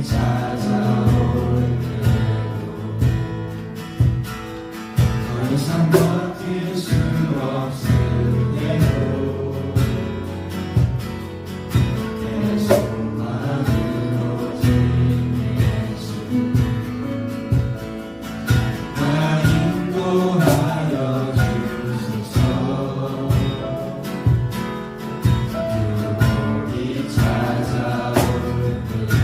찾아올 때도 더 이상 버틸 수 없을 때도 계속 마음으로 지내시 나 인도하여 주소서 유복이 찾아올 때도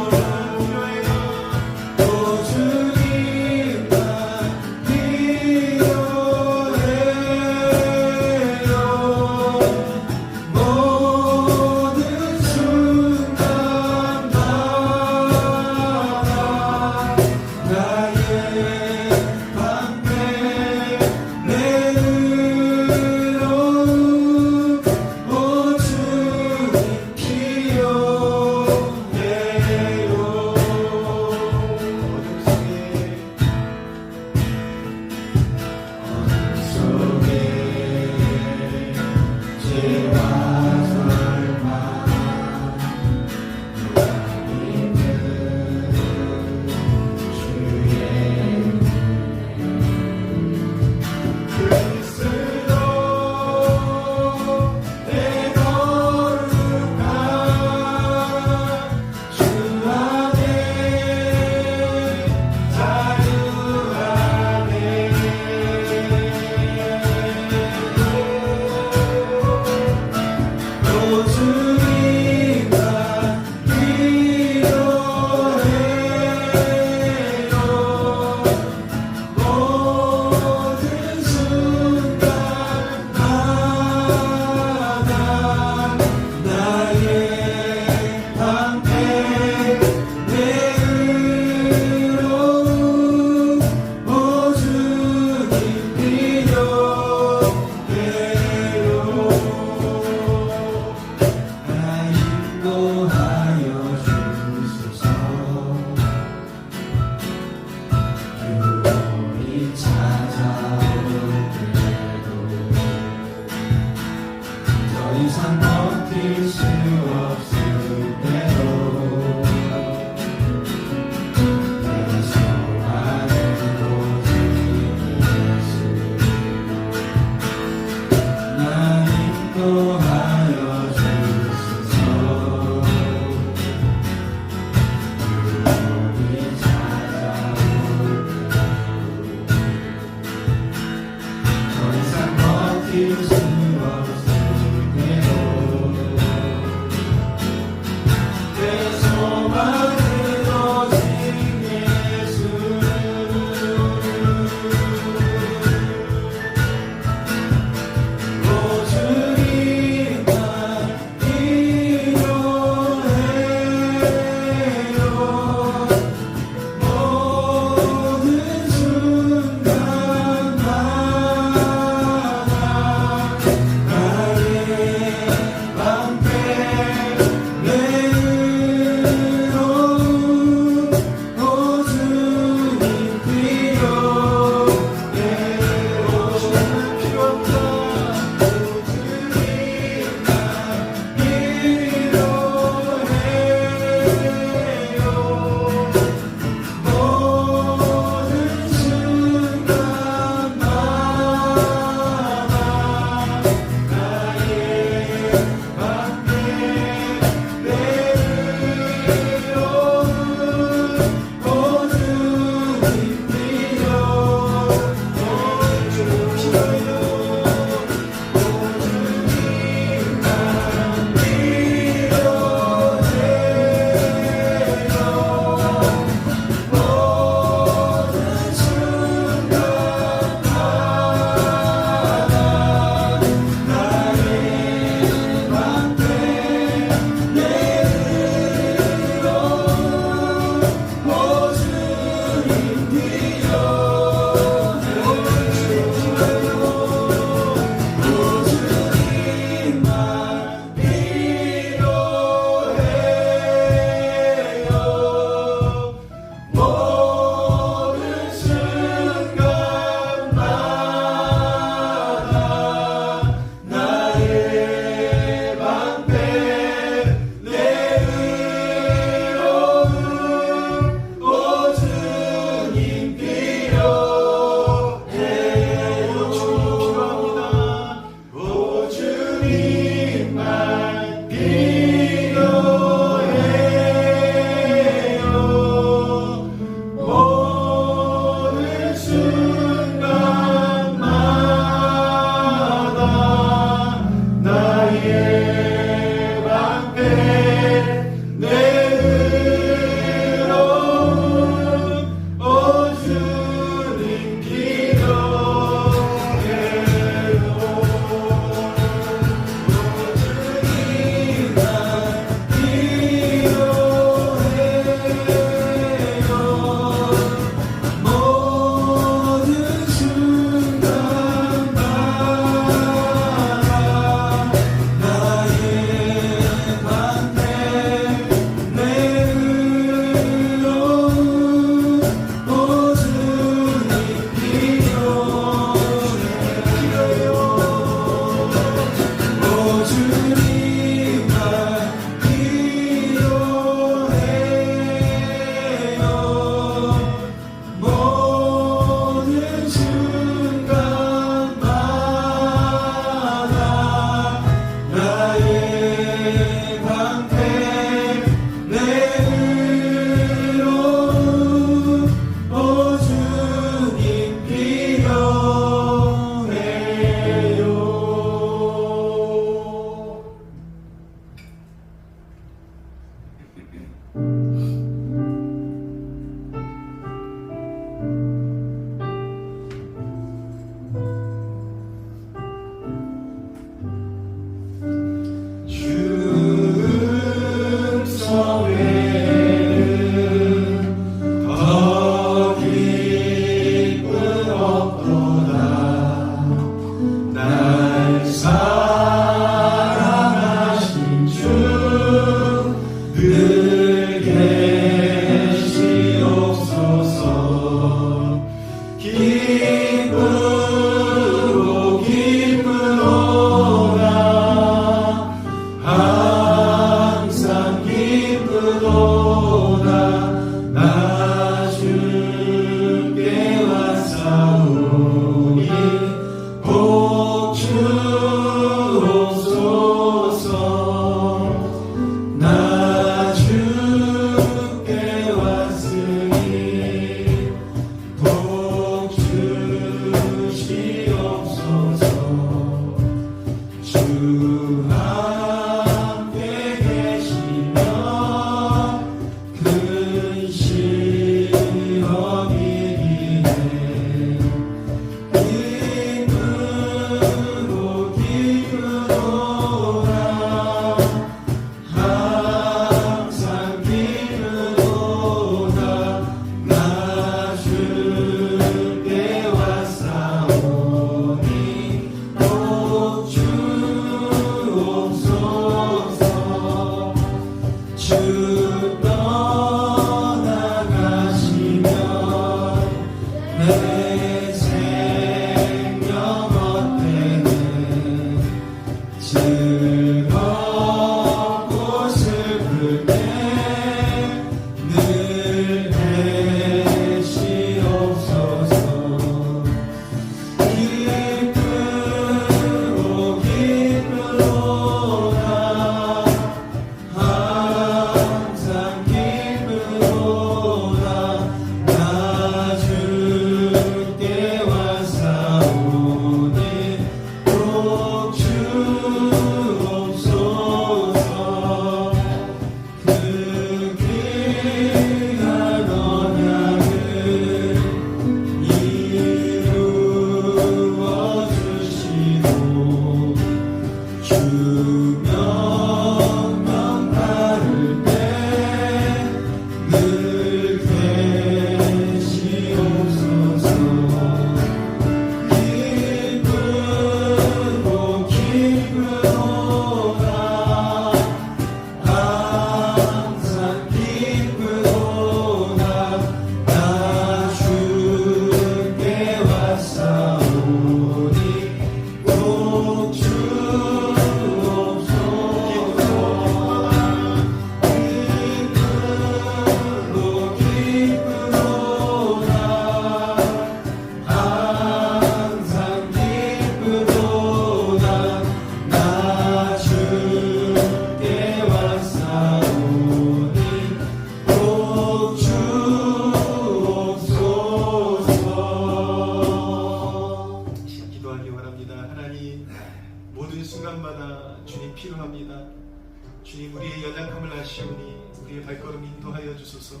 주님, 우리의 연약함을 아시오니 우리의 발걸음 인도하여 주소서.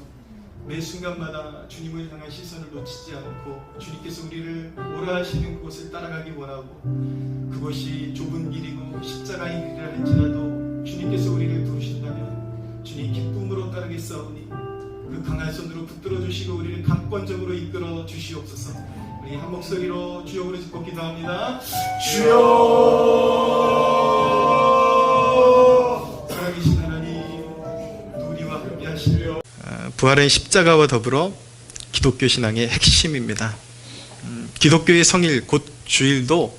매 순간마다 주님을 향한 시선을 놓치지 않고 주님께서 우리를 오라 하시는 그곳을 따라가기 원하고, 그것이 좁은 길이고 십자가의 길이라 할지라도 주님께서 우리를 부르신다면 주님 기쁨으로 따르겠사오니 그 강한 손으로 붙들어 주시고 우리를 강권적으로 이끌어 주시옵소서. 우리 한 목소리로 주여 부르짖고 기도합니다. 주여! 살아계신 하나님, 우리와 함께 하시며 부활은 십자가와 더불어 기독교 신앙의 핵심입니다. 기독교의 성일 곧 주일도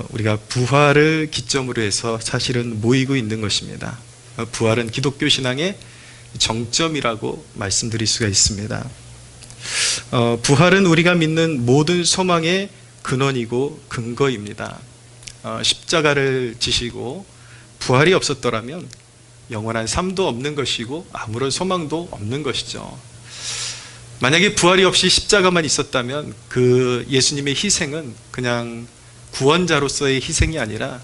우리가 부활을 기점으로 해서 사실은 모이고 있는 것입니다. 부활은 기독교 신앙의 정점이라고 말씀드릴 수가 있습니다. 부활은 우리가 믿는 모든 소망의 근원이고 근거입니다. 십자가를 지시고 부활이 없었더라면 영원한 삶도 없는 것이고 아무런 소망도 없는 것이죠. 만약에 부활이 없이 십자가만 있었다면 그 예수님의 희생은 그냥 구원자로서의 희생이 아니라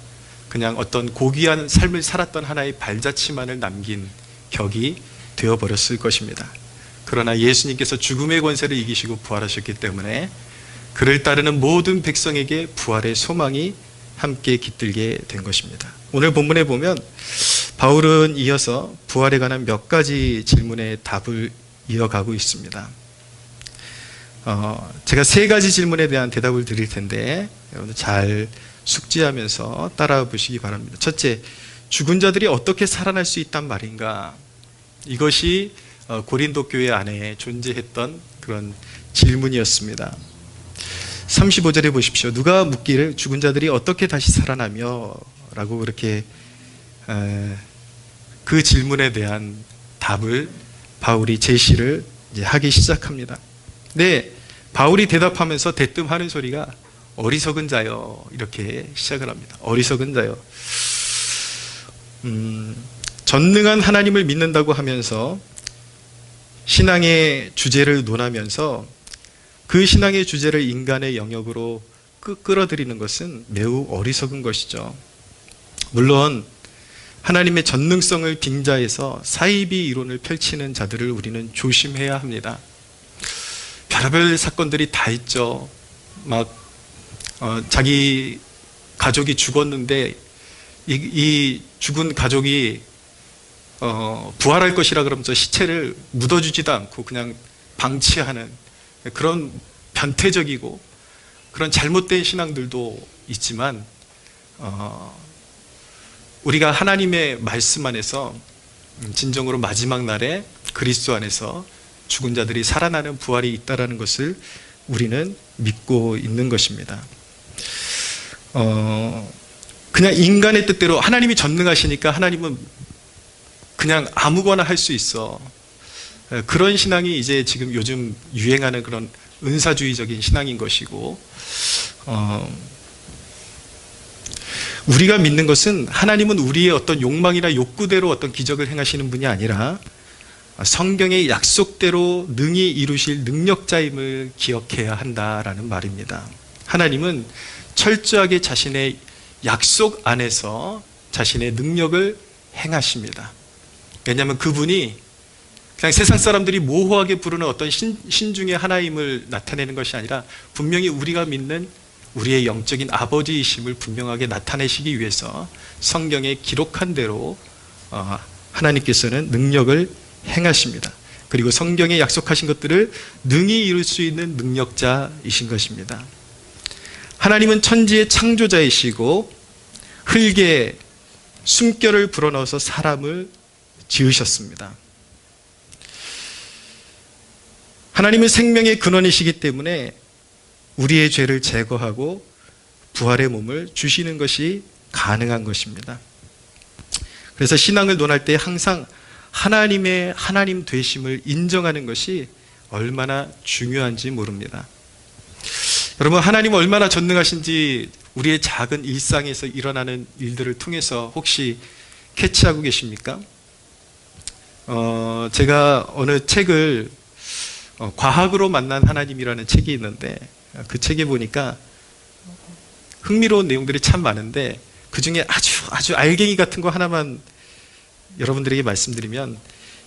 그냥 어떤 고귀한 삶을 살았던 하나의 발자취만을 남긴 격이 되어버렸을 것입니다. 그러나 예수님께서 죽음의 권세를 이기시고 부활하셨기 때문에 그를 따르는 모든 백성에게 부활의 소망이 함께 깃들게 된 것입니다. 오늘 본문에 보면 바울은 이어서 부활에 관한 몇 가지 질문의 답을 이어가고 있습니다. 제가 세 가지 질문에 대한 대답을 드릴 텐데 여러분들 잘 숙지하면서 따라와 보시기 바랍니다. 첫째, 죽은 자들이 어떻게 살아날 수 있단 말인가? 이것이 고린도 교회 안에 존재했던 그런 질문이었습니다. 35절에 보십시오. 누가 묻기를 죽은 자들이 어떻게 다시 살아나며? 라고 그렇게 그 질문에 대한 답을 바울이 제시를 하기 시작합니다. 네, 바울이 대답하면서 대뜸 하는 소리가 어리석은 자여, 이렇게 시작을 합니다. 어리석은 자여. 전능한 하나님을 믿는다고 하면서 신앙의 주제를 논하면서 그 신앙의 주제를 인간의 영역으로 끌어들이는 것은 매우 어리석은 것이죠. 물론 하나님의 전능성을 빙자해서 사이비 이론을 펼치는 자들을 우리는 조심해야 합니다. 별의별 사건들이 다 있죠. 자기 가족이 죽었는데 이 죽은 가족이 부활할 것이라 그러면서 시체를 묻어주지도 않고 그냥 방치하는 그런 변태적이고 그런 잘못된 신앙들도 있지만 우리가 하나님의 말씀 안에서 진정으로 마지막 날에 그리스도 안에서 죽은 자들이 살아나는 부활이 있다라는 것을 우리는 믿고 있는 것입니다. 그냥 인간의 뜻대로 하나님이 전능하시니까 하나님은 그냥 아무거나 할 수 있어. 그런 신앙이 이제 지금 요즘 유행하는 그런 은사주의적인 신앙인 것이고, 우리가 믿는 것은 하나님은 우리의 어떤 욕망이나 욕구대로 어떤 기적을 행하시는 분이 아니라 성경의 약속대로 능히 이루실 능력자임을 기억해야 한다라는 말입니다. 하나님은 철저하게 자신의 약속 안에서 자신의 능력을 행하십니다. 왜냐하면 그분이 그냥 세상 사람들이 모호하게 부르는 어떤 신 중에 하나임을 나타내는 것이 아니라 분명히 우리가 믿는 우리의 영적인 아버지이심을 분명하게 나타내시기 위해서 성경에 기록한 대로 하나님께서는 능력을 행하십니다. 그리고 성경에 약속하신 것들을 능히 이룰 수 있는 능력자이신 것입니다. 하나님은 천지의 창조자이시고 흙에 숨결을 불어넣어서 사람을 지으셨습니다. 하나님은 생명의 근원이시기 때문에 우리의 죄를 제거하고 부활의 몸을 주시는 것이 가능한 것입니다. 그래서 신앙을 논할 때 항상 하나님의 하나님 되심을 인정하는 것이 얼마나 중요한지 모릅니다. 여러분, 하나님은 얼마나 전능하신지 우리의 작은 일상에서 일어나는 일들을 통해서 혹시 캐치하고 계십니까? 제가 어느 책을 과학으로 만난 하나님이라는 책이 있는데 그 책에 보니까 흥미로운 내용들이 참 많은데 그 중에 아주 알갱이 같은 거 하나만 여러분들에게 말씀드리면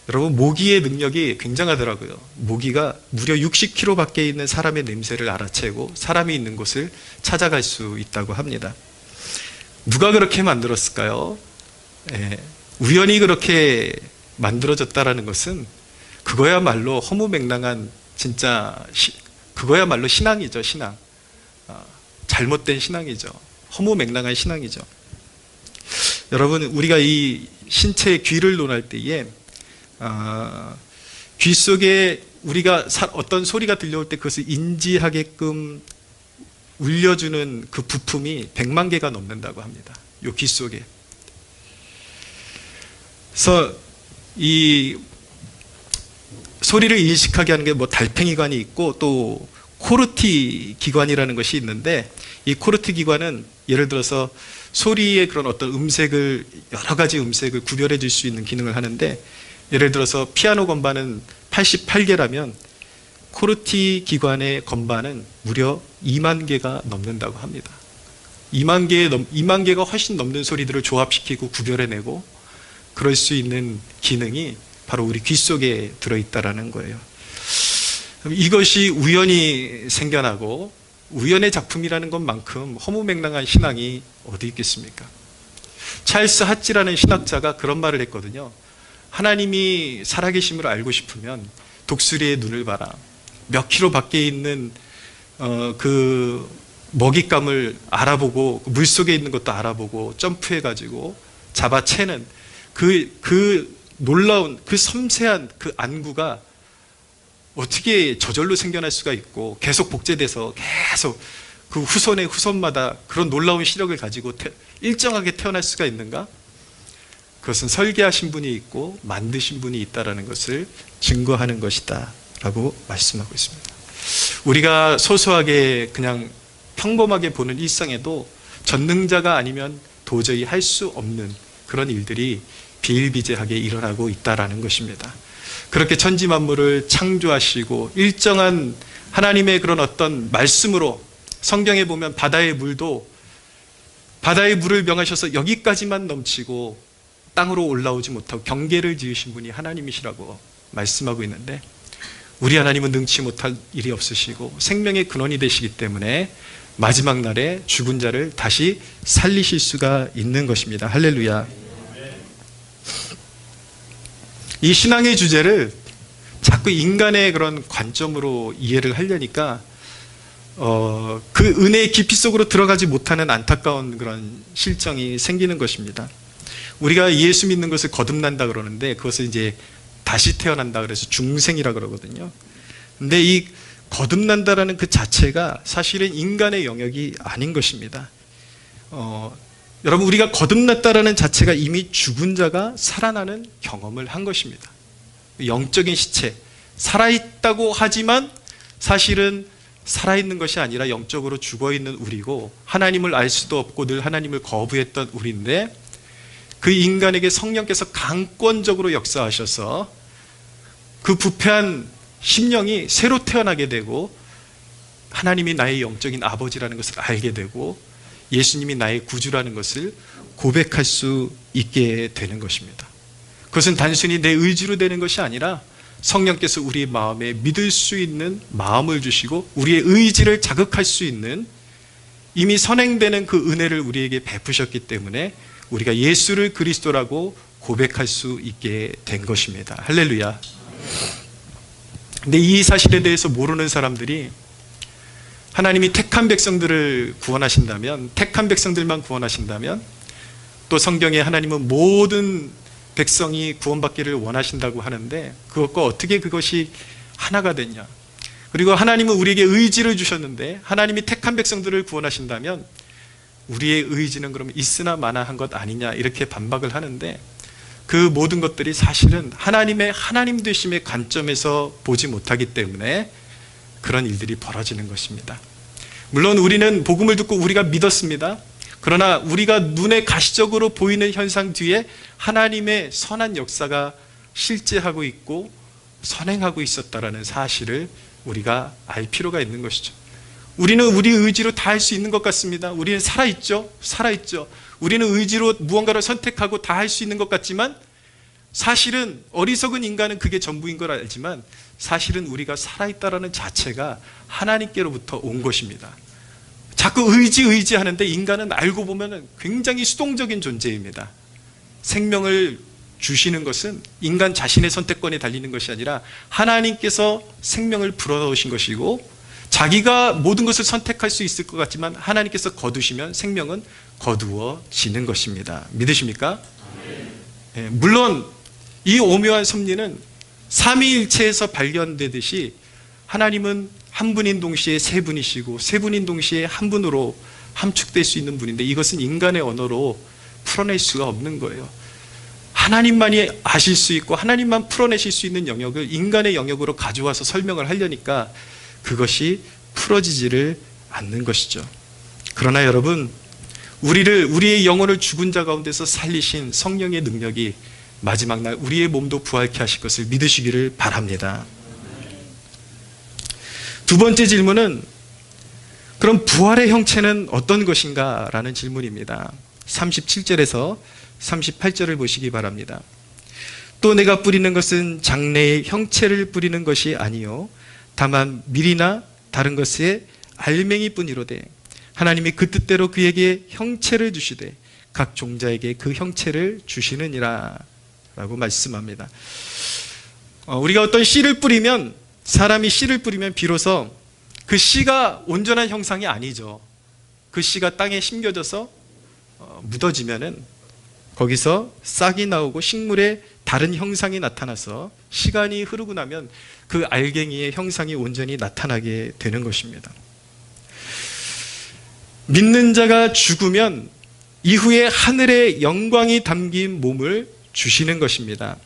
여러분 모기의 능력이 굉장하더라고요. 모기가 무려 60km 밖에 있는 사람의 냄새를 알아채고 사람이 있는 곳을 찾아갈 수 있다고 합니다. 누가 그렇게 만들었을까요? 우연히 그렇게 만들어졌다라는 것은 그거야말로 허무맹랑한 그거야말로 신앙이죠. 신앙. 잘못된 신앙이죠. 허무맹랑한 신앙이죠. 여러분, 우리가 이 신체의 귀를 논할 때에 귀 속에 우리가 어떤 소리가 들려올 때 그것을 인지하게끔 울려주는 그 부품이 100만 개가 넘는다고 합니다. 이 귀 속에. 그래서 이 소리를 인식하게 하는 게 뭐 달팽이관이 있고 또 코르티 기관이라는 것이 있는데, 이 코르티 기관은 예를 들어서 소리의 그런 어떤 음색을, 여러 가지 음색을 구별해 줄 수 있는 기능을 하는데, 예를 들어서 피아노 건반은 88개라면 코르티 기관의 건반은 무려 2만 개가 넘는다고 합니다. 2만 개가 훨씬 넘는 소리들을 조합시키고 구별해내고 그럴 수 있는 기능이 바로 우리 귀 속에 들어있다라는 거예요. 이것이 우연히 생겨나고 우연의 작품이라는 것만큼 허무맹랑한 신앙이 어디 있겠습니까? 찰스 하찌라는 신학자가 그런 말을 했거든요. 하나님이 살아계심을 알고 싶으면 독수리의 눈을 봐라. 몇 킬로 밖에 있는 그 먹잇감을 알아보고 물속에 있는 것도 알아보고 점프해가지고 잡아채는 그 놀라운 그 섬세한 그 안구가 어떻게 저절로 생겨날 수가 있고 계속 복제돼서 계속 그 후손의 후손마다 그런 놀라운 시력을 가지고 일정하게 태어날 수가 있는가? 그것은 설계하신 분이 있고 만드신 분이 있다는 것을 증거하는 것이다 라고 말씀하고 있습니다. 우리가 소소하게 그냥 평범하게 보는 일상에도 전능자가 아니면 도저히 할 수 없는 그런 일들이 비일비재하게 일어나고 있다는 것입니다. 그렇게 천지 만물을 창조하시고 일정한 하나님의 그런 어떤 말씀으로, 성경에 보면 바다의 물을 명하셔서 여기까지만 넘치고 땅으로 올라오지 못하고 경계를 지으신 분이 하나님이시라고 말씀하고 있는데, 우리 하나님은 능치 못할 일이 없으시고 생명의 근원이 되시기 때문에 마지막 날에 죽은 자를 다시 살리실 수가 있는 것입니다. 할렐루야. 이 신앙의 주제를 자꾸 인간의 그런 관점으로 이해를 하려니까 그 은혜의 깊이 속으로 들어가지 못하는 안타까운 그런 실정이 생기는 것입니다. 우리가 예수 믿는 것을 거듭난다 그러는데 그것을 이제 다시 태어난다 그래서 중생이라 그러거든요. 근데 이 거듭난다라는 그 자체가 사실은 인간의 영역이 아닌 것입니다. 여러분, 우리가 거듭났다라는 자체가 이미 죽은 자가 살아나는 경험을 한 것입니다. 영적인 시체, 살아있다고 하지만 사실은 살아있는 것이 아니라 영적으로 죽어있는 우리고 하나님을 알 수도 없고 늘 하나님을 거부했던 우리인데, 그 인간에게 성령께서 강권적으로 역사하셔서 그 부패한 심령이 새로 태어나게 되고 하나님이 나의 영적인 아버지라는 것을 알게 되고 예수님이 나의 구주라는 것을 고백할 수 있게 되는 것입니다. 그것은 단순히 내 의지로 되는 것이 아니라 성령께서 우리의 마음에 믿을 수 있는 마음을 주시고 우리의 의지를 자극할 수 있는 이미 선행되는 그 은혜를 우리에게 베푸셨기 때문에 우리가 예수를 그리스도라고 고백할 수 있게 된 것입니다. 할렐루야. 근데 이 사실에 대해서 모르는 사람들이 하나님이 택한 백성들을 구원하신다면, 택한 백성들만 구원하신다면, 또 성경에 하나님은 모든 백성이 구원받기를 원하신다고 하는데 그것과 어떻게 그것이 하나가 됐냐. 그리고 하나님은 우리에게 의지를 주셨는데 하나님이 택한 백성들을 구원하신다면 우리의 의지는 그러면 있으나 마나한 것 아니냐, 이렇게 반박을 하는데 그 모든 것들이 사실은 하나님의 하나님 되심의 관점에서 보지 못하기 때문에 그런 일들이 벌어지는 것입니다. 물론 우리는 복음을 듣고 우리가 믿었습니다. 그러나 우리가 눈에 가시적으로 보이는 현상 뒤에 하나님의 선한 역사가 실제하고 있고 선행하고 있었다라는 사실을 우리가 알 필요가 있는 것이죠. 우리는 우리 의지로 다 할 수 있는 것 같습니다. 우리는 살아있죠. 우리는 의지로 무언가를 선택하고 다 할 수 있는 것 같지만 사실은 어리석은 인간은 그게 전부인 걸 알지만 사실은 우리가 살아있다라는 자체가 하나님께로부터 온 것입니다. 자꾸 의지하는데 인간은 알고 보면 굉장히 수동적인 존재입니다. 생명을 주시는 것은 인간 자신의 선택권에 달리는 것이 아니라 하나님께서 생명을 불어넣으신 것이고, 자기가 모든 것을 선택할 수 있을 것 같지만 하나님께서 거두시면 생명은 거두어지는 것입니다. 믿으십니까? 네, 물론 이 오묘한 섭리는 삼위일체에서 발견되듯이 하나님은 한 분인 동시에 세 분이시고 세 분인 동시에 한 분으로 함축될 수 있는 분인데, 이것은 인간의 언어로 풀어낼 수가 없는 거예요. 하나님만이 아실 수 있고 하나님만 풀어내실 수 있는 영역을 인간의 영역으로 가져와서 설명을 하려니까 그것이 풀어지지를 않는 것이죠. 그러나 여러분, 우리의 영혼을 죽은 자 가운데서 살리신 성령의 능력이 마지막 날 우리의 몸도 부활케 하실 것을 믿으시기를 바랍니다. 두 번째 질문은, 그럼 부활의 형체는 어떤 것인가? 라는 질문입니다. 37절에서 38절을 보시기 바랍니다. 또 내가 뿌리는 것은 장래의 형체를 뿌리는 것이 아니요 다만 밀이나 다른 것의 알맹이 뿐이로되 하나님이 그 뜻대로 그에게 형체를 주시되 각 종자에게 그 형체를 주시느니라 라고 말씀합니다. 우리가 어떤 씨를 뿌리면, 사람이 씨를 뿌리면 비로소 그 씨가 온전한 형상이 아니죠. 그 씨가 땅에 심겨져서 묻어지면은 거기서 싹이 나오고 식물의 다른 형상이 나타나서 시간이 흐르고 나면 그 알갱이의 형상이 온전히 나타나게 되는 것입니다. 믿는 자가 죽으면 이후에 하늘의 영광이 담긴 몸을 주시는 것입니다.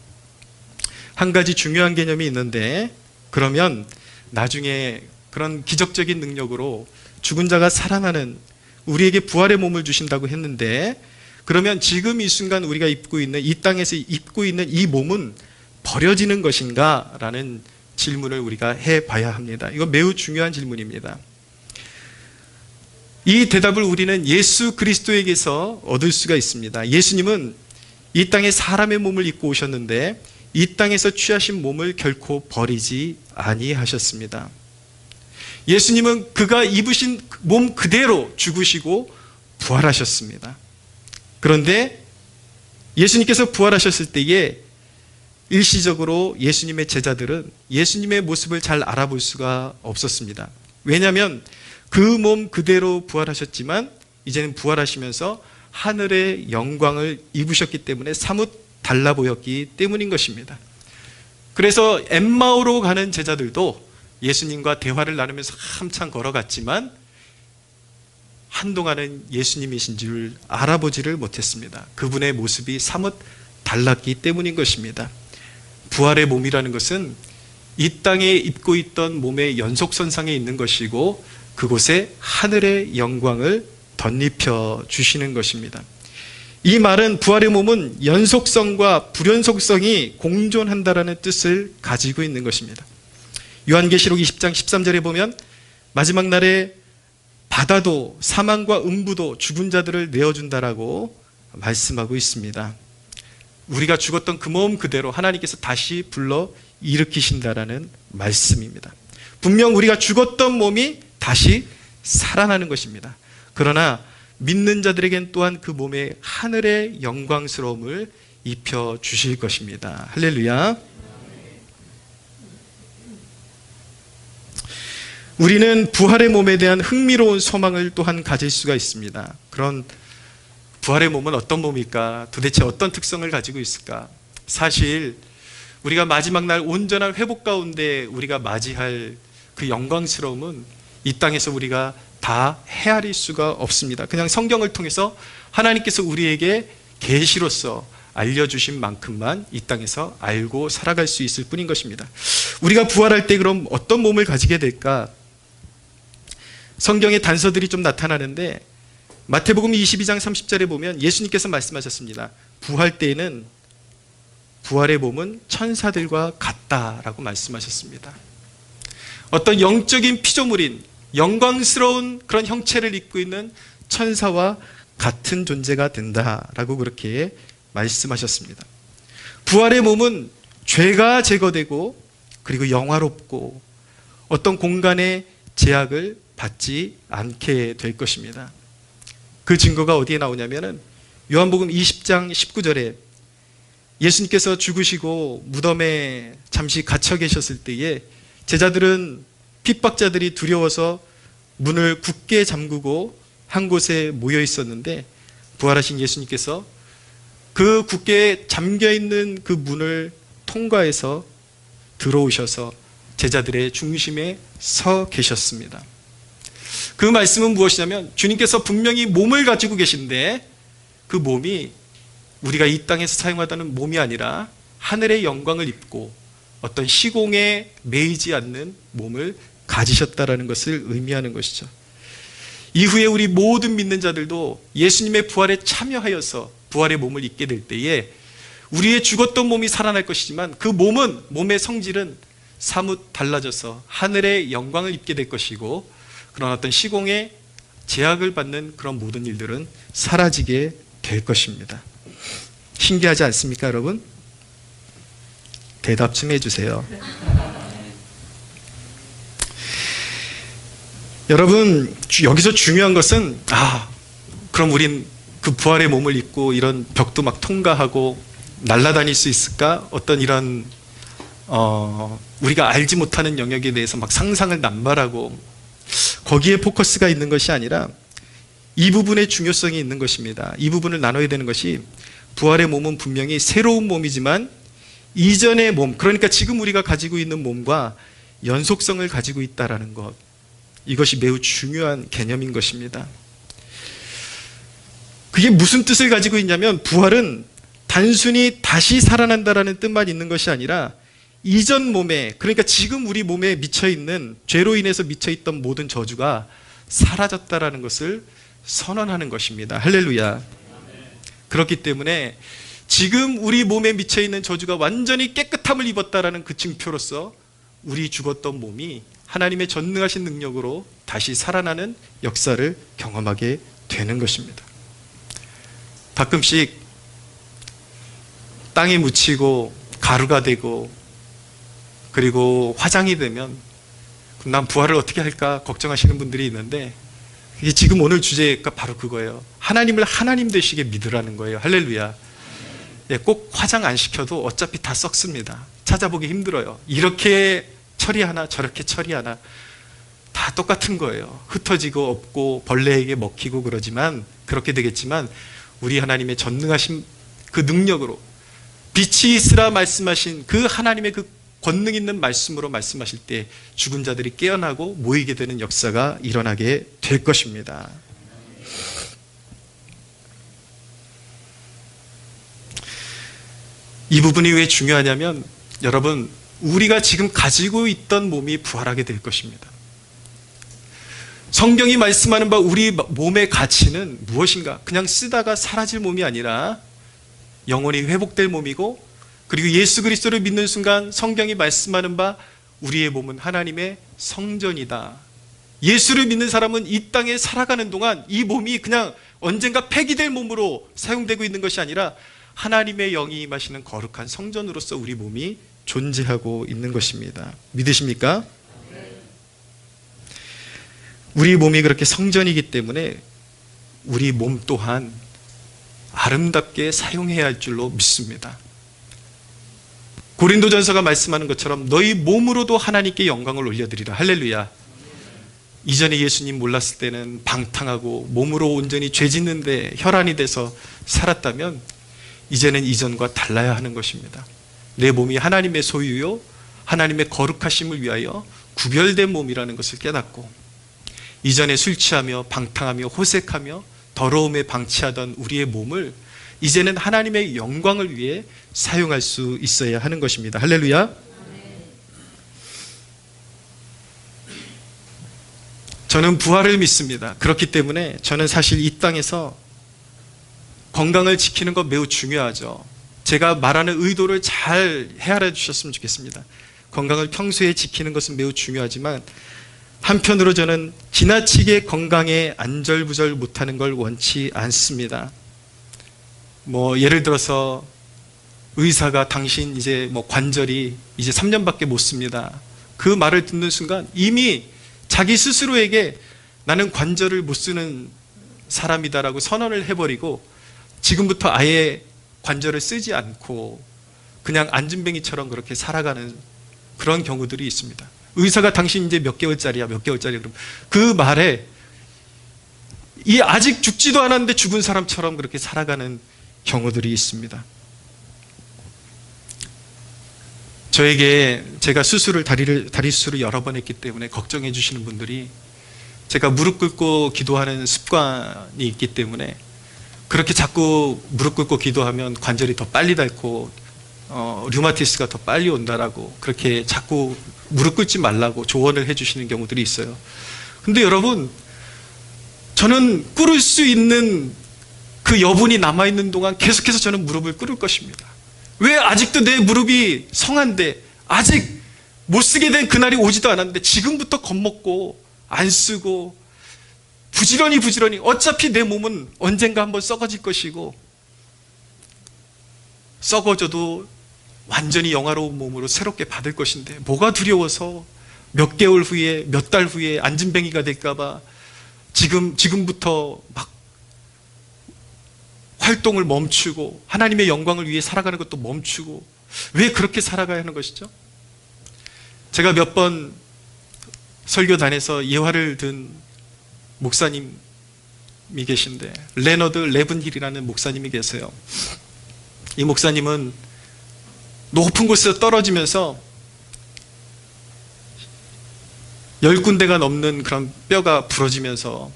한 가지 중요한 개념이 있는데, 그러면 나중에 그런 기적적인 능력으로 죽은 자가 살아나는, 우리에게 부활의 몸을 주신다고 했는데, 그러면 지금 이 순간 우리가 입고 있는, 이 땅에서 입고 있는 이 몸은 버려지는 것인가? 라는 질문을 우리가 해봐야 합니다. 이거 매우 중요한 질문입니다. 이 대답을 우리는 예수 그리스도에게서 얻을 수가 있습니다. 예수님은 이 땅에 사람의 몸을 입고 오셨는데 이 땅에서 취하신 몸을 결코 버리지 아니하셨습니다. 예수님은 그가 입으신 몸 그대로 죽으시고 부활하셨습니다. 그런데 예수님께서 부활하셨을 때에 일시적으로 예수님의 제자들은 예수님의 모습을 잘 알아볼 수가 없었습니다. 왜냐하면 그 몸 그대로 부활하셨지만 이제는 부활하시면서 하늘의 영광을 입으셨기 때문에 사뭇 달라 보였기 때문인 것입니다. 그래서 엠마오로 가는 제자들도 예수님과 대화를 나누면서 한참 걸어갔지만 한동안은 예수님이신 줄 알아보지를 못했습니다. 그분의 모습이 사뭇 달랐기 때문인 것입니다. 부활의 몸이라는 것은 이 땅에 입고 있던 몸의 연속선상에 있는 것이고 그곳에 하늘의 영광을 덧입혀 주시는 것입니다. 이 말은 부활의 몸은 연속성과 불연속성이 공존한다라는 뜻을 가지고 있는 것입니다. 요한계시록 20장 13절에 보면 마지막 날에 바다도 사망과 음부도 죽은 자들을 내어준다라고 말씀하고 있습니다. 우리가 죽었던 그 몸 그대로 하나님께서 다시 불러 일으키신다라는 말씀입니다. 분명 우리가 죽었던 몸이 다시 살아나는 것입니다. 그러나 믿는 자들에겐 또한 그 몸에 하늘의 영광스러움을 입혀 주실 것입니다. 할렐루야. 우리는 부활의 몸에 대한 흥미로운 소망을 또한 가질 수가 있습니다. 그런 부활의 몸은 어떤 몸일까? 도대체 어떤 특성을 가지고 있을까? 사실 우리가 마지막 날 온전한 회복 가운데 우리가 맞이할 그 영광스러움은 이 땅에서 우리가 다 헤아릴 수가 없습니다. 그냥 성경을 통해서 하나님께서 우리에게 계시로서 알려주신 만큼만 이 땅에서 알고 살아갈 수 있을 뿐인 것입니다. 우리가 부활할 때 그럼 어떤 몸을 가지게 될까? 성경의 단서들이 좀 나타나는데 마태복음 22장 30절에 보면 예수님께서 말씀하셨습니다. 부활 때에는 부활의 몸은 천사들과 같다라고 말씀하셨습니다. 어떤 영적인 피조물인 영광스러운 그런 형체를 입고 있는 천사와 같은 존재가 된다라고 그렇게 말씀하셨습니다. 부활의 몸은 죄가 제거되고 그리고 영화롭고 어떤 공간의 제약을 받지 않게 될 것입니다. 그 증거가 어디에 나오냐면은 요한복음 20장 19절에 예수님께서 죽으시고 무덤에 잠시 갇혀 계셨을 때에 제자들은 핍박자들이 두려워서 문을 굳게 잠그고 한 곳에 모여 있었는데 부활하신 예수님께서 그 굳게 잠겨있는 그 문을 통과해서 들어오셔서 제자들의 중심에 서 계셨습니다. 그 말씀은 무엇이냐면 주님께서 분명히 몸을 가지고 계신데 그 몸이 우리가 이 땅에서 사용하다는 몸이 아니라 하늘의 영광을 입고 어떤 시공에 매이지 않는 몸을 가지셨다라는 것을 의미하는 것이죠. 이후에 우리 모든 믿는 자들도 예수님의 부활에 참여하여서 부활의 몸을 입게 될 때에 우리의 죽었던 몸이 살아날 것이지만 그 몸의 성질은 사뭇 달라져서 하늘의 영광을 입게 될 것이고 그런 어떤 시공에 제약을 받는 그런 모든 일들은 사라지게 될 것입니다. 신기하지 않습니까, 여러분? 대답 좀 해주세요. 여러분, 여기서 중요한 것은 그럼 우린 그 부활의 몸을 입고 이런 벽도 막 통과하고 날아다닐 수 있을까? 어떤 이런 우리가 알지 못하는 영역에 대해서 막 상상을 남발하고 거기에 포커스가 있는 것이 아니라 이 부분의 중요성이 있는 것입니다. 이 부분을 나눠야 되는 것이 부활의 몸은 분명히 새로운 몸이지만 이전의 몸, 그러니까 지금 우리가 가지고 있는 몸과 연속성을 가지고 있다는 것, 이것이 매우 중요한 개념인 것입니다. 그게 무슨 뜻을 가지고 있냐면 부활은 단순히 다시 살아난다라는 뜻만 있는 것이 아니라 이전 몸에, 그러니까 지금 우리 몸에 미쳐있는, 죄로 인해서 미쳐있던 모든 저주가 사라졌다라는 것을 선언하는 것입니다. 할렐루야. 그렇기 때문에 지금 우리 몸에 미쳐있는 저주가 완전히 깨끗함을 입었다라는 그 증표로서 우리 죽었던 몸이 하나님의 전능하신 능력으로 다시 살아나는 역사를 경험하게 되는 것입니다. 가끔씩 땅에 묻히고 가루가 되고 그리고 화장이 되면 난 부활을 어떻게 할까 걱정하시는 분들이 있는데 이게 지금 오늘 주제가 바로 그거예요. 하나님을 하나님 되시게 믿으라는 거예요. 할렐루야. 꼭 화장 안 시켜도 어차피 다 썩습니다. 찾아보기 힘들어요. 이렇게 처리하나 저렇게 처리하나 다 똑같은 거예요. 흩어지고 없고 벌레에게 먹히고 그러지만 그렇게 되겠지만 우리 하나님의 전능하신 그 능력으로 빛이 있으라 말씀하신 그 하나님의 그 권능 있는 말씀으로 말씀하실 때 죽은 자들이 깨어나고 모이게 되는 역사가 일어나게 될 것입니다. 이 부분이 왜 중요하냐면 여러분, 우리가 지금 가지고 있던 몸이 부활하게 될 것입니다. 성경이 말씀하는 바 우리 몸의 가치는 무엇인가? 그냥 쓰다가 사라질 몸이 아니라 영원히 회복될 몸이고, 그리고 예수 그리스도를 믿는 순간 성경이 말씀하는 바 우리의 몸은 하나님의 성전이다. 예수를 믿는 사람은 이 땅에 살아가는 동안 이 몸이 그냥 언젠가 폐기될 몸으로 사용되고 있는 것이 아니라 하나님의 영이 임하시는 거룩한 성전으로서 우리 몸이 존재하고 있는 것입니다. 믿으십니까? 우리 몸이 그렇게 성전이기 때문에 우리 몸 또한 아름답게 사용해야 할 줄로 믿습니다. 고린도전서가 말씀하는 것처럼 너희 몸으로도 하나님께 영광을 올려드리라. 할렐루야. 이전에 예수님 몰랐을 때는 방탕하고 몸으로 온전히 죄 짓는데 혈안이 돼서 살았다면 이제는 이전과 달라야 하는 것입니다. 내 몸이 하나님의 소유요 하나님의 거룩하심을 위하여 구별된 몸이라는 것을 깨닫고, 이전에 술 취하며 방탕하며 호색하며 더러움에 방치하던 우리의 몸을 이제는 하나님의 영광을 위해 사용할 수 있어야 하는 것입니다. 할렐루야. 저는 부활을 믿습니다. 그렇기 때문에 저는 사실 이 땅에서 건강을 지키는 것 매우 중요하죠. 제가 말하는 의도를 잘 헤아려 주셨으면 좋겠습니다. 건강을 평소에 지키는 것은 매우 중요하지만 한편으로 저는 지나치게 건강에 안절부절 못하는 걸 원치 않습니다. 예를 들어서 의사가 당신 이제 뭐 관절이 이제 3년밖에 못 씁니다. 그 말을 듣는 순간 이미 자기 스스로에게 나는 관절을 못 쓰는 사람이다라고 선언을 해버리고 지금부터 아예 관절을 쓰지 않고 그냥 안진뱅이처럼 그렇게 살아가는 그런 경우들이 있습니다. 의사가 당신 이제 몇 개월짜리야, 몇 개월짜리 그럼 그 말에 이 아직 죽지도 않았는데 죽은 사람처럼 그렇게 살아가는 경우들이 있습니다. 저에게 제가 다리 수술을 여러 번 했기 때문에 걱정해 주시는 분들이 제가 무릎 꿇고 기도하는 습관이 있기 때문에 그렇게 자꾸 무릎 꿇고 기도하면 관절이 더 빨리 닳고 류마티스가 더 빨리 온다라고 그렇게 자꾸 무릎 꿇지 말라고 조언을 해주시는 경우들이 있어요. 근데 여러분, 저는 꿇을 수 있는 그 여분이 남아있는 동안 계속해서 저는 무릎을 꿇을 것입니다. 왜 아직도 내 무릎이 성한데 아직 못 쓰게 된 그날이 오지도 않았는데 지금부터 겁먹고 안 쓰고 부지런히 어차피 내 몸은 언젠가 한번 썩어질 것이고 썩어져도 완전히 영화로운 몸으로 새롭게 받을 것인데 뭐가 두려워서 몇 개월 후에 몇 달 후에 안진뱅이가 될까봐 지금부터 막 활동을 멈추고 하나님의 영광을 위해 살아가는 것도 멈추고 왜 그렇게 살아가야 하는 것이죠? 제가 몇 번 설교단에서 예화를 든 목사님이 계신데 레너드 레븐힐이라는 목사님이 계세요. 이 목사님은 높은 곳에서 떨어지면서 10군데가 넘는 그런 뼈가 부러지면서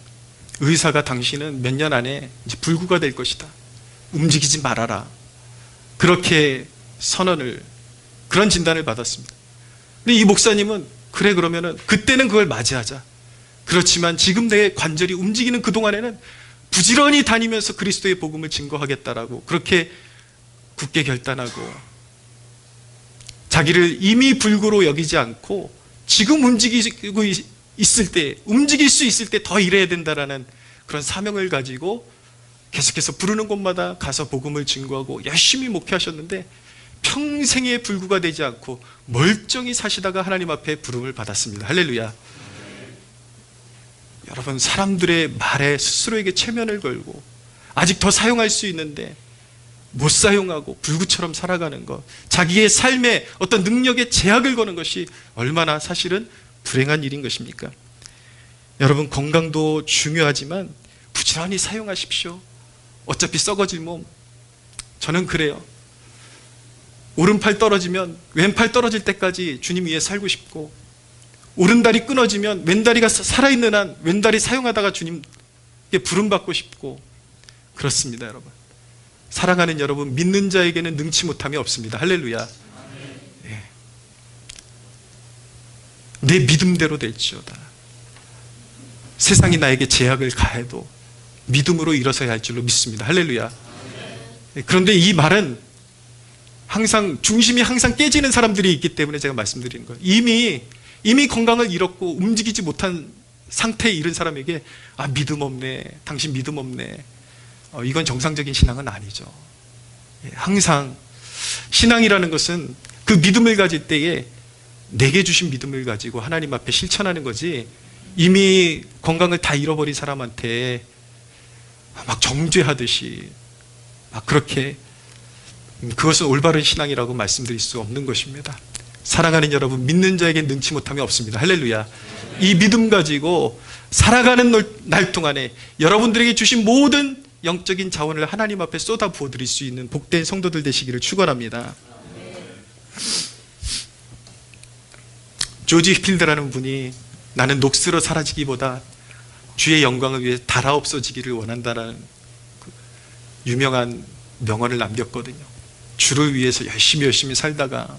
의사가 당신은 몇 년 안에 이제 불구가 될 것이다. 움직이지 말아라. 그렇게 그런 진단을 받았습니다. 근데 이 목사님은 그래 그러면은 그때는 그걸 맞이하자. 그렇지만 지금 내 관절이 움직이는 그동안에는 부지런히 다니면서 그리스도의 복음을 증거하겠다라고 그렇게 굳게 결단하고 자기를 이미 불구로 여기지 않고 지금 움직일 수 있을 때 더 일해야 된다라는 그런 사명을 가지고 계속해서 부르는 곳마다 가서 복음을 증거하고 열심히 목회하셨는데 평생의 불구가 되지 않고 멀쩡히 사시다가 하나님 앞에 부름을 받았습니다. 할렐루야. 여러분, 사람들의 말에 스스로에게 체면을 걸고 아직 더 사용할 수 있는데 못 사용하고 불구처럼 살아가는 것, 자기의 삶에 어떤 능력에 제약을 거는 것이 얼마나 사실은 불행한 일인 것입니까? 여러분, 건강도 중요하지만 부지런히 사용하십시오. 어차피 썩어질 몸. 저는 그래요. 오른팔 떨어지면 왼팔 떨어질 때까지 주님 위해 살고 싶고, 오른다리 끊어지면 왼다리가 살아있는 한 왼다리 사용하다가 주님께 부름받고 싶고, 그렇습니다. 여러분, 사랑하는 여러분, 믿는 자에게는 능치 못함이 없습니다. 할렐루야. 네. 내 믿음대로 될지어다. 세상이 나에게 제약을 가해도 믿음으로 일어서야 할 줄로 믿습니다. 할렐루야. 네. 그런데 이 말은 항상 중심이 항상 깨지는 사람들이 있기 때문에 제가 말씀드리는 거예요. 이미 건강을 잃었고 움직이지 못한 상태에 이른 사람에게 믿음 없네, 당신 믿음 없네, 이건 정상적인 신앙은 아니죠. 항상 신앙이라는 것은 그 믿음을 가질 때에 내게 주신 믿음을 가지고 하나님 앞에 실천하는 거지, 이미 건강을 다 잃어버린 사람한테 막 정죄하듯이 막 그렇게, 그것은 올바른 신앙이라고 말씀드릴 수 없는 것입니다. 사랑하는 여러분, 믿는 자에게 능치 못함이 없습니다. 할렐루야. 이 믿음 가지고 살아가는 날 동안에 여러분들에게 주신 모든 영적인 자원을 하나님 앞에 쏟아 부어드릴 수 있는 복된 성도들 되시기를 축원합니다. 조지 필드라는 분이 나는 녹슬어 사라지기보다 주의 영광을 위해 달아 없어지기를 원한다라는 그 유명한 명언을 남겼거든요. 주를 위해서 열심히 살다가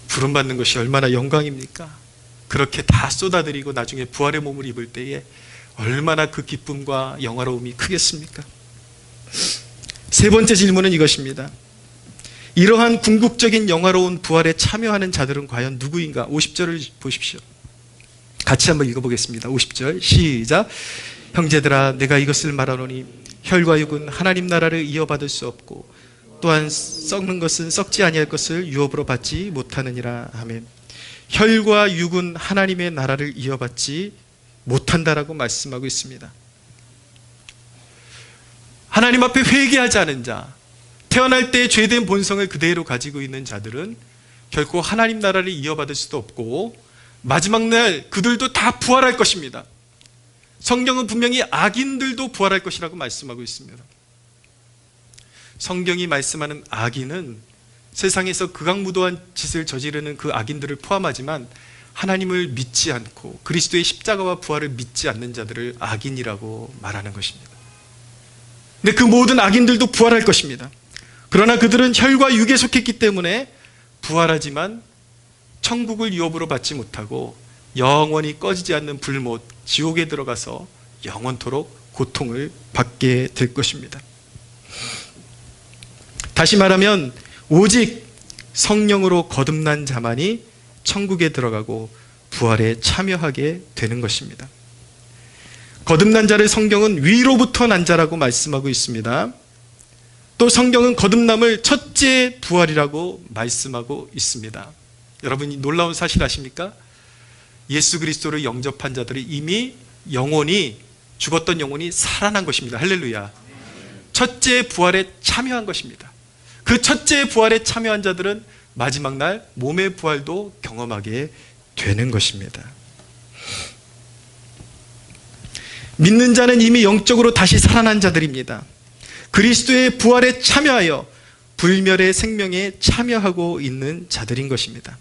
부름받는 것이 얼마나 영광입니까? 그렇게 다 쏟아드리고 나중에 부활의 몸을 입을 때에 얼마나 그 기쁨과 영화로움이 크겠습니까? 세 번째 질문은 이것입니다. 이러한 궁극적인 영화로운 부활에 참여하는 자들은 과연 누구인가? 50절을 보십시오. 같이 한번 읽어보겠습니다. 50절 시작. 형제들아, 내가 이것을 말하노니 혈과 육은 하나님 나라를 이어받을 수 없고 또한 썩는 것은 썩지 아니할 것을 유업으로 받지 못하느니라. 아멘. 혈과 육은 하나님의 나라를 이어받지 못한다라고 말씀하고 있습니다. 하나님 앞에 회개하지 않은 자, 태어날 때 죄된 본성을 그대로 가지고 있는 자들은 결코 하나님 나라를 이어받을 수도 없고 마지막 날 그들도 다 부활할 것입니다. 성경은 분명히 악인들도 부활할 것이라고 말씀하고 있습니다. 성경이 말씀하는 악인은 세상에서 극악무도한 짓을 저지르는 그 악인들을 포함하지만 하나님을 믿지 않고 그리스도의 십자가와 부활을 믿지 않는 자들을 악인이라고 말하는 것입니다. 근데 그 모든 악인들도 부활할 것입니다. 그러나 그들은 혈과 육에 속했기 때문에 부활하지만 천국을 유업으로 받지 못하고 영원히 꺼지지 않는 불못, 지옥에 들어가서 영원토록 고통을 받게 될 것입니다. 다시 말하면 오직 성령으로 거듭난 자만이 천국에 들어가고 부활에 참여하게 되는 것입니다. 거듭난 자를 성경은 위로부터 난 자라고 말씀하고 있습니다. 또 성경은 거듭남을 첫째 부활이라고 말씀하고 있습니다. 여러분, 이 놀라운 사실 아십니까? 예수 그리스도를 영접한 자들이 이미 영혼이, 죽었던 영혼이 살아난 것입니다. 할렐루야. 첫째 부활에 참여한 것입니다. 그 첫째 부활에 참여한 자들은 마지막 날 몸의 부활도 경험하게 되는 것입니다. 믿는 자는 이미 영적으로 다시 살아난 자들입니다. 그리스도의 부활에 참여하여 불멸의 생명에 참여하고 있는 자들인 것입니다.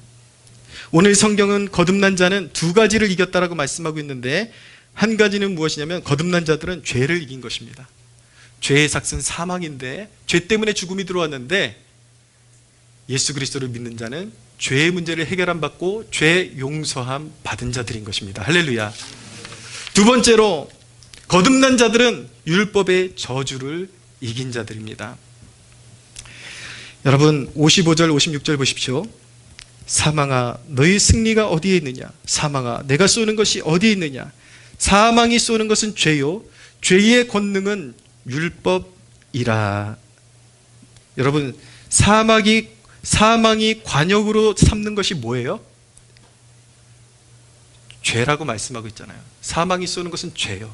오늘 성경은 거듭난 자는 두 가지를 이겼다라고 말씀하고 있는데, 한 가지는 무엇이냐면 거듭난 자들은 죄를 이긴 것입니다. 죄의 삭은 사망인데, 죄 때문에 죽음이 들어왔는데 예수 그리스도를 믿는 자는 죄의 문제를 해결함 받고 죄 용서함 받은 자들인 것입니다. 할렐루야. 두 번째로, 거듭난 자들은 율법의 저주를 이긴 자들입니다. 여러분, 55절 56절 보십시오. 사망아, 너희 승리가 어디에 있느냐? 사망아, 내가 쏘는 것이 어디에 있느냐? 사망이 쏘는 것은 죄요, 죄의 권능은 율법이라. 여러분, 사망이 관역으로 삼는 것이 뭐예요? 죄라고 말씀하고 있잖아요. 사망이 쏘는 것은 죄요.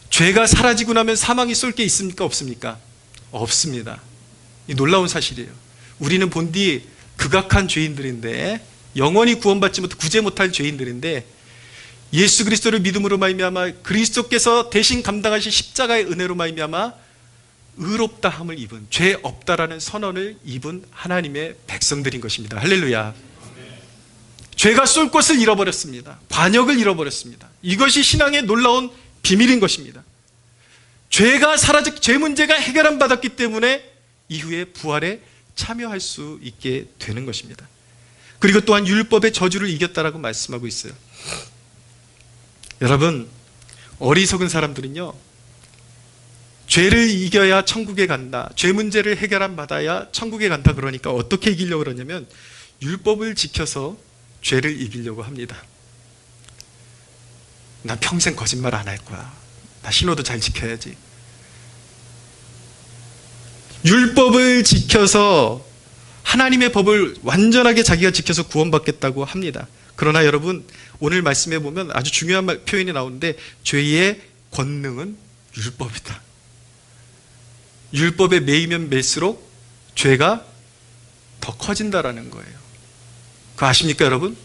죄가 사라지고 나면 사망이 쏠 게 있습니까? 없습니까? 없습니다. 이 놀라운 사실이에요. 우리는 본디 극악한 죄인들인데, 영원히 구원받지 못해 구제 못할 죄인들인데, 예수 그리스도를 믿음으로 말미암아 그리스도께서 대신 감당하신 십자가의 은혜로 말미암아 의롭다함을 입은, 죄 없다라는 선언을 입은 하나님의 백성들인 것입니다. 할렐루야. 죄가 쏠 곳을 잃어버렸습니다. 관역을 잃어버렸습니다. 이것이 신앙의 놀라운 비밀인 것입니다. 죄가 사라졌, 죄 문제가 해결함 받았기 때문에 이후에 부활에 참여할 수 있게 되는 것입니다. 그리고 또한 율법의 저주를 이겼다라고 말씀하고 있어요. 여러분, 어리석은 사람들은요, 죄를 이겨야 천국에 간다, 죄 문제를 해결함 받아야 천국에 간다, 그러니까 어떻게 이기려고 그러냐면 율법을 지켜서 죄를 이기려고 합니다. 난 평생 거짓말 안 할 거야, 나 신호도 잘 지켜야지. 율법을 지켜서 하나님의 법을 완전하게 자기가 지켜서 구원받겠다고 합니다. 그러나 여러분, 오늘 말씀해 보면 아주 중요한 표현이 나오는데, 죄의 권능은 율법이다. 율법에 매이면 매일수록 죄가 더 커진다라는 거예요. 그거 아십니까 여러분?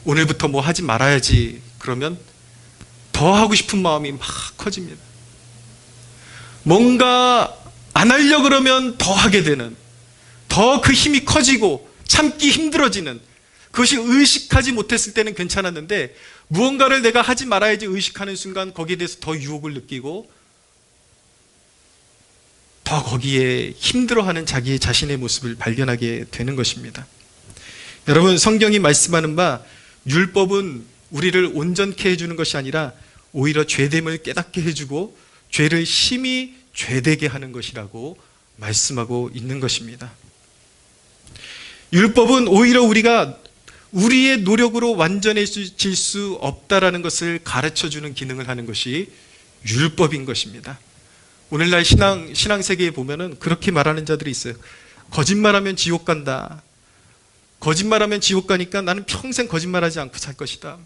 오늘부터 뭐 하지 말아야지 그러면 더 하고 싶은 마음이 막 커집니다. 뭔가 안 하려고 그러면 더 하게 되는, 더 그 힘이 커지고 참기 힘들어지는, 그것이 의식하지 못했을 때는 괜찮았는데 무언가를 내가 하지 말아야지 의식하는 순간 거기에 대해서 더 유혹을 느끼고 더 거기에 힘들어하는 자기 자신의 모습을 발견하게 되는 것입니다. 여러분, 성경이 말씀하는 바 율법은 우리를 온전케 해주는 것이 아니라 오히려 죄됨을 깨닫게 해주고 죄를 심히 죄되게 하는 것이라고 말씀하고 있는 것입니다. 율법은 오히려 우리가 우리의 노력으로 완전해질 수 없다라는 것을 가르쳐주는 기능을 하는 것이 율법인 것입니다. 오늘날 신앙 세계에 보면은 그렇게 말하는 자들이 있어요. 거짓말하면 지옥 간다. 거짓말하면 지옥 가니까 나는 평생 거짓말하지 않고 살 것이다.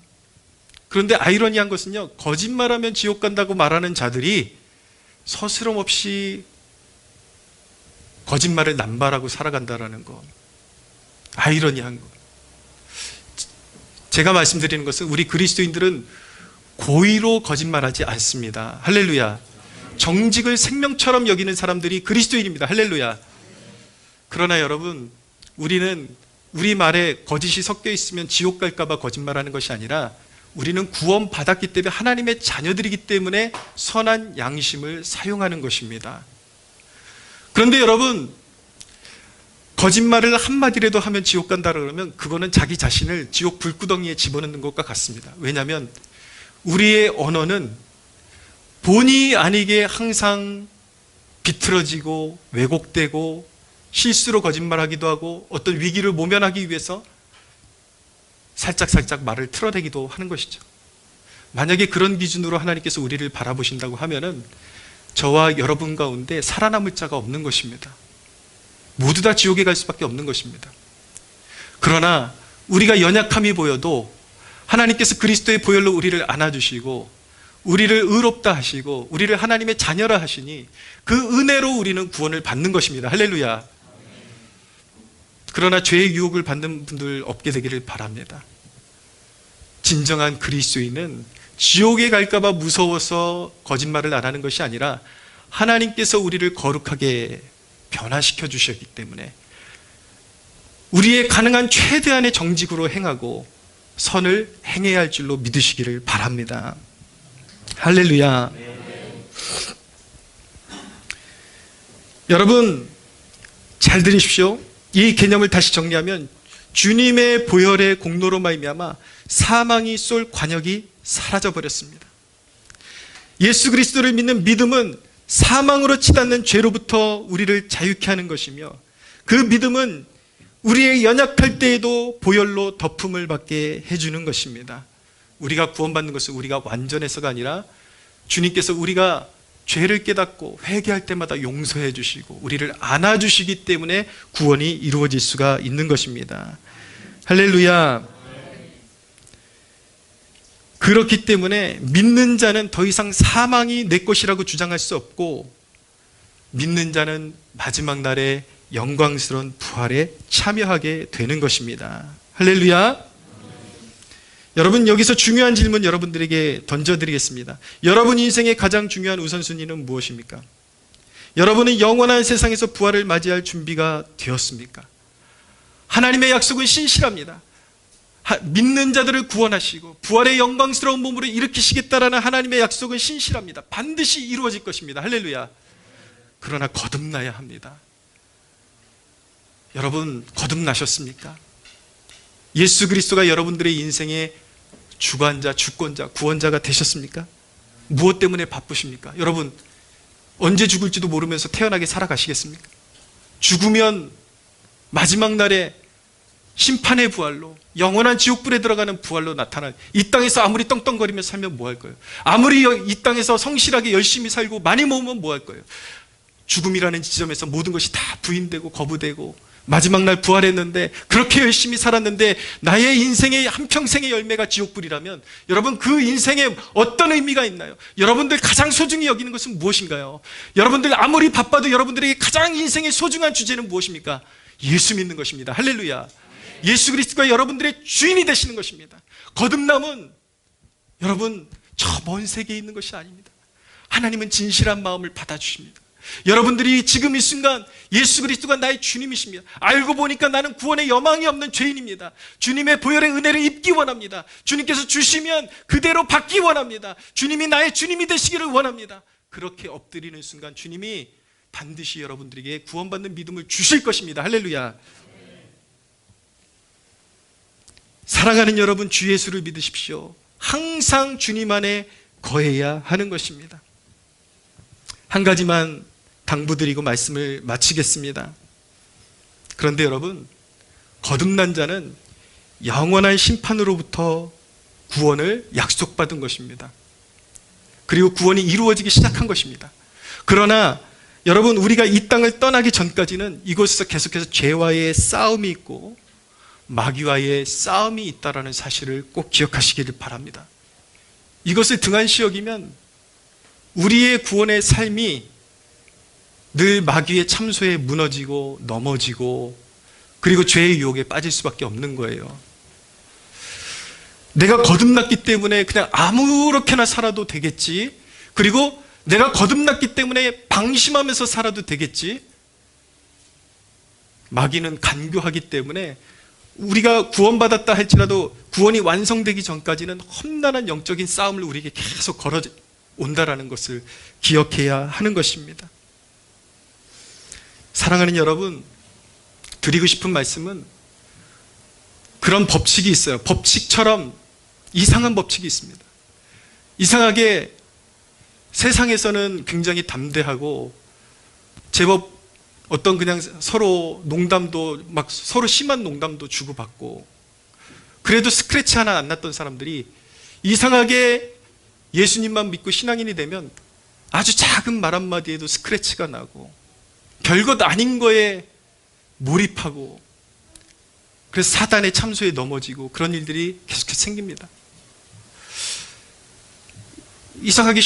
그런데 아이러니한 것은요, 거짓말하면 지옥 간다고 말하는 자들이 서스럼 없이 거짓말을 남발하고 살아간다라는 거. 아이러니한 거. 제가 말씀드리는 것은 우리 그리스도인들은 고의로 거짓말하지 않습니다. 할렐루야. 정직을 생명처럼 여기는 사람들이 그리스도인입니다. 할렐루야. 그러나 여러분, 우리는 우리 말에 거짓이 섞여 있으면 지옥 갈까봐 거짓말하는 것이 아니라 우리는 구원 받았기 때문에 하나님의 자녀들이기 때문에 선한 양심을 사용하는 것입니다. 그런데 여러분, 거짓말을 한마디라도 하면 지옥 간다 그러면 그거는 자기 자신을 지옥 불구덩이에 집어넣는 것과 같습니다. 왜냐하면 우리의 언어는 본의 아니게 항상 비틀어지고 왜곡되고 실수로 거짓말하기도 하고 어떤 위기를 모면하기 위해서 살짝 말을 틀어대기도 하는 것이죠. 만약에 그런 기준으로 하나님께서 우리를 바라보신다고 하면은 저와 여러분 가운데 살아남을 자가 없는 것입니다. 모두 다 지옥에 갈 수밖에 없는 것입니다. 그러나 우리가 연약함이 보여도 하나님께서 그리스도의 보혈로 우리를 안아주시고 우리를 의롭다 하시고 우리를 하나님의 자녀라 하시니 그 은혜로 우리는 구원을 받는 것입니다. 할렐루야. 그러나 죄의 유혹을 받는 분들 없게 되기를 바랍니다. 진정한 그리스도인은 지옥에 갈까봐 무서워서 거짓말을 안 하는 것이 아니라 하나님께서 우리를 거룩하게 변화시켜 주셨기 때문에 우리의 가능한 최대한의 정직으로 행하고 선을 행해야 할 줄로 믿으시기를 바랍니다. 할렐루야. 여러분 잘 들으십시오. 이 개념을 다시 정리하면 주님의 보혈의 공로로 말미암아 사망이 쏠 관역이 사라져버렸습니다. 예수 그리스도를 믿는 믿음은 사망으로 치닫는 죄로부터 우리를 자유케 하는 것이며 그 믿음은 우리의 연약할 때에도 보혈로 덮음을 받게 해주는 것입니다. 우리가 구원받는 것은 우리가 완전해서가 아니라 주님께서 우리가 죄를 깨닫고 회개할 때마다 용서해 주시고 우리를 안아주시기 때문에 구원이 이루어질 수가 있는 것입니다. 할렐루야. 그렇기 때문에 믿는 자는 더 이상 사망이 내 것이라고 주장할 수 없고 믿는 자는 마지막 날에 영광스러운 부활에 참여하게 되는 것입니다. 할렐루야. 여러분 여기서 중요한 질문 여러분들에게 던져드리겠습니다. 여러분 인생의 가장 중요한 우선순위는 무엇입니까? 여러분은 영원한 세상에서 부활을 맞이할 준비가 되었습니까? 하나님의 약속은 신실합니다. 믿는 자들을 구원하시고 부활의 영광스러운 몸으로 일으키시겠다라는 하나님의 약속은 신실합니다. 반드시 이루어질 것입니다. 할렐루야. 그러나 거듭나야 합니다. 여러분 거듭나셨습니까? 예수 그리스도가 여러분들의 인생의 주관자, 주권자, 구원자가 되셨습니까? 무엇 때문에 바쁘십니까? 여러분 언제 죽을지도 모르면서 태어나게 살아가시겠습니까? 죽으면 마지막 날에 심판의 부활로 영원한 지옥불에 들어가는 부활로 나타난 이 땅에서 아무리 떵떵거리며 살면 뭐 할 거예요? 아무리 이 땅에서 성실하게 열심히 살고 많이 모으면 뭐 할 거예요? 죽음이라는 지점에서 모든 것이 다 부인되고 거부되고 마지막 날 부활했는데 그렇게 열심히 살았는데 나의 인생의 한평생의 열매가 지옥불이라면 여러분 그 인생에 어떤 의미가 있나요? 여러분들 가장 소중히 여기는 것은 무엇인가요? 여러분들 아무리 바빠도 여러분들에게 가장 인생의 소중한 주제는 무엇입니까? 예수 믿는 것입니다. 할렐루야. 예수 그리스도가 여러분들의 주인이 되시는 것입니다. 거듭남은 여러분 저 먼 세계에 있는 것이 아닙니다. 하나님은 진실한 마음을 받아주십니다. 여러분들이 지금 이 순간 예수 그리스도가 나의 주님이십니다. 알고 보니까 나는 구원의 여망이 없는 죄인입니다. 주님의 보혈의 은혜를 입기 원합니다. 주님께서 주시면 그대로 받기 원합니다. 주님이 나의 주님이 되시기를 원합니다. 그렇게 엎드리는 순간 주님이 반드시 여러분들에게 구원받는 믿음을 주실 것입니다. 할렐루야. 사랑하는 여러분, 주 예수를 믿으십시오. 항상 주님 안에 거해야 하는 것입니다. 한 가지만 당부드리고 말씀을 마치겠습니다. 그런데 여러분, 거듭난 자는 영원한 심판으로부터 구원을 약속받은 것입니다. 그리고 구원이 이루어지기 시작한 것입니다. 그러나 여러분, 우리가 이 땅을 떠나기 전까지는 이곳에서 계속해서 죄와의 싸움이 있고 마귀와의 싸움이 있다는 사실을 꼭 기억하시기를 바랍니다. 이것을 등한시 여기면 우리의 구원의 삶이 늘 마귀의 참소에 무너지고 넘어지고 그리고 죄의 유혹에 빠질 수밖에 없는 거예요. 내가 거듭났기 때문에 그냥 아무렇게나 살아도 되겠지, 그리고 내가 거듭났기 때문에 방심하면서 살아도 되겠지. 마귀는 간교하기 때문에 우리가 구원받았다 할지라도 구원이 완성되기 전까지는 험난한 영적인 싸움을 우리에게 계속 걸어온다라는 것을 기억해야 하는 것입니다. 사랑하는 여러분, 드리고 싶은 말씀은 그런 법칙이 있어요. 법칙처럼 이상한 법칙이 있습니다. 이상하게 세상에서는 굉장히 담대하고 제법 어떤 그냥 서로 농담도 막 서로 심한 농담도 주고받고 그래도 스크래치 하나 안 났던 사람들이 이상하게 예수님만 믿고 신앙인이 되면 아주 작은 말 한마디에도 스크래치가 나고 별것 아닌 거에 몰입하고 그래서 사단의 참소에 넘어지고 그런 일들이 계속해서 생깁니다. 이상하게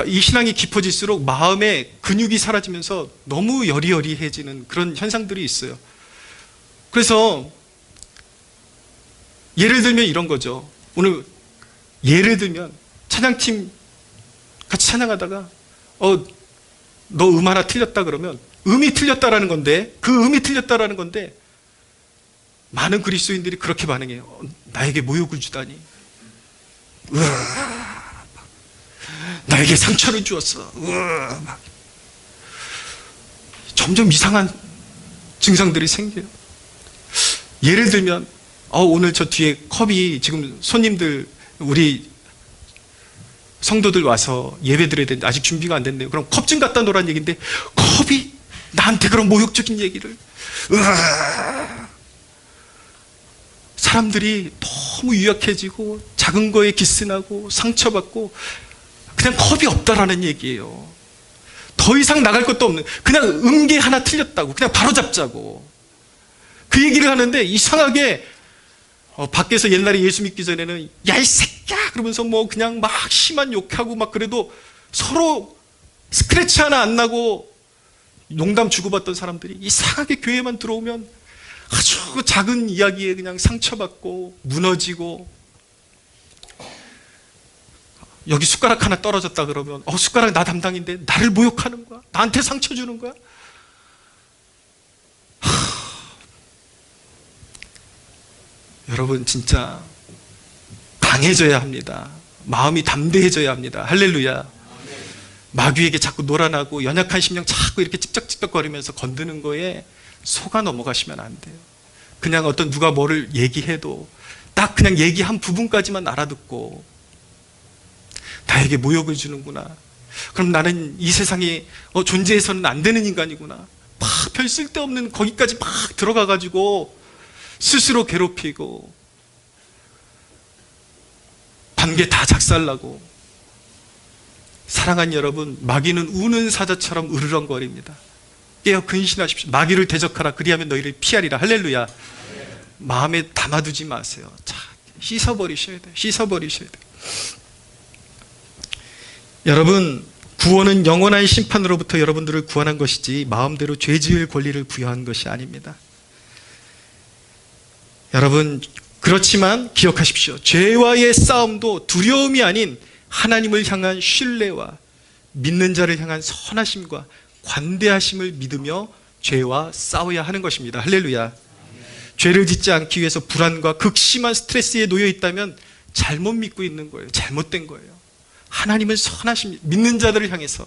이 신앙이 깊어질수록 마음의 근육이 사라지면서 너무 여리여리해지는 그런 현상들이 있어요. 그래서 예를 들면 이런 거죠. 오늘 예를 들면 찬양팀 같이 찬양하다가 너 음 하나 틀렸다 그러면 음이 틀렸다라는 건데 그 음이 틀렸다라는 건데 많은 그리스도인들이 그렇게 반응해요. 나에게 모욕을 주다니. 나에게 상처를 주었어. 점점 이상한 증상들이 생겨요. 예를 들면 오늘 저 뒤에 컵이 지금 손님들 우리 성도들 와서 예배 드려야 되는데 아직 준비가 안 됐네요. 그럼 컵 좀 갖다 놓으라는 얘기인데 컵이 나한테 그런 모욕적인 얘기를. 사람들이 너무 유약해지고 작은 거에 기스나고 상처받고 그냥 컵이 없다라는 얘기예요. 더 이상 나갈 것도 없는, 그냥 음계 하나 틀렸다고 그냥 바로 잡자고 그 얘기를 하는데 이상하게 밖에서 옛날에 예수 믿기 전에는 야 이 새끼야 그러면서 뭐 그냥 막 심한 욕하고 막 그래도 서로 스크래치 하나 안 나고 농담 주고받던 사람들이 이상하게 교회만 들어오면 아주 작은 이야기에 그냥 상처받고 무너지고, 여기 숟가락 하나 떨어졌다 그러면 숟가락 나 담당인데 나를 모욕하는 거야? 나한테 상처 주는 거야? 여러분 진짜 강해져야 합니다. 마음이 담대해져야 합니다. 할렐루야. 마귀에게 자꾸 놀아나고 연약한 심령 자꾸 이렇게 찝쩍찝쩍거리면서 건드는 거에 속아 넘어가시면 안 돼요. 그냥 어떤 누가 뭐를 얘기해도 딱 그냥 얘기한 부분까지만 알아듣고 나에게 모욕을 주는구나. 그럼 나는 이 세상에 존재해서는 안 되는 인간이구나. 막 별 쓸데없는 거기까지 막 들어가가지고 스스로 괴롭히고 관계 다 작살나고. 사랑하는 여러분, 마귀는 우는 사자처럼 으르렁거립니다. 깨어 근신하십시오. 마귀를 대적하라. 그리하면 너희를 피하리라. 할렐루야. 마음에 담아두지 마세요. 자, 씻어버리셔야 돼요. 씻어버리셔야 돼요. 여러분, 구원은 영원한 심판으로부터 여러분들을 구원한 것이지 마음대로 죄 지을 권리를 부여한 것이 아닙니다. 여러분, 그렇지만 기억하십시오. 죄와의 싸움도 두려움이 아닌 하나님을 향한 신뢰와 믿는 자를 향한 선하심과 관대하심을 믿으며 죄와 싸워야 하는 것입니다. 할렐루야. 죄를 짓지 않기 위해서 불안과 극심한 스트레스에 놓여 있다면 잘못 믿고 있는 거예요. 잘못된 거예요. 하나님은 선하십니다. 믿는 자들을 향해서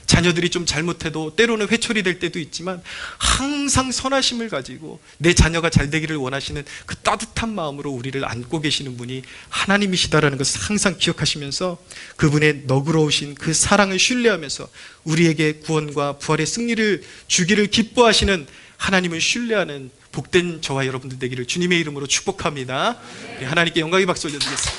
자녀들이 좀 잘못해도 때로는 회초리 될 때도 있지만 항상 선하심을 가지고 내 자녀가 잘 되기를 원하시는 그 따뜻한 마음으로 우리를 안고 계시는 분이 하나님이시다라는 것을 항상 기억하시면서 그분의 너그러우신 그 사랑을 신뢰하면서 우리에게 구원과 부활의 승리를 주기를 기뻐하시는 하나님을 신뢰하는 복된 저와 여러분들 되기를 주님의 이름으로 축복합니다. 하나님께 영광의 박수 올려드리겠습니다.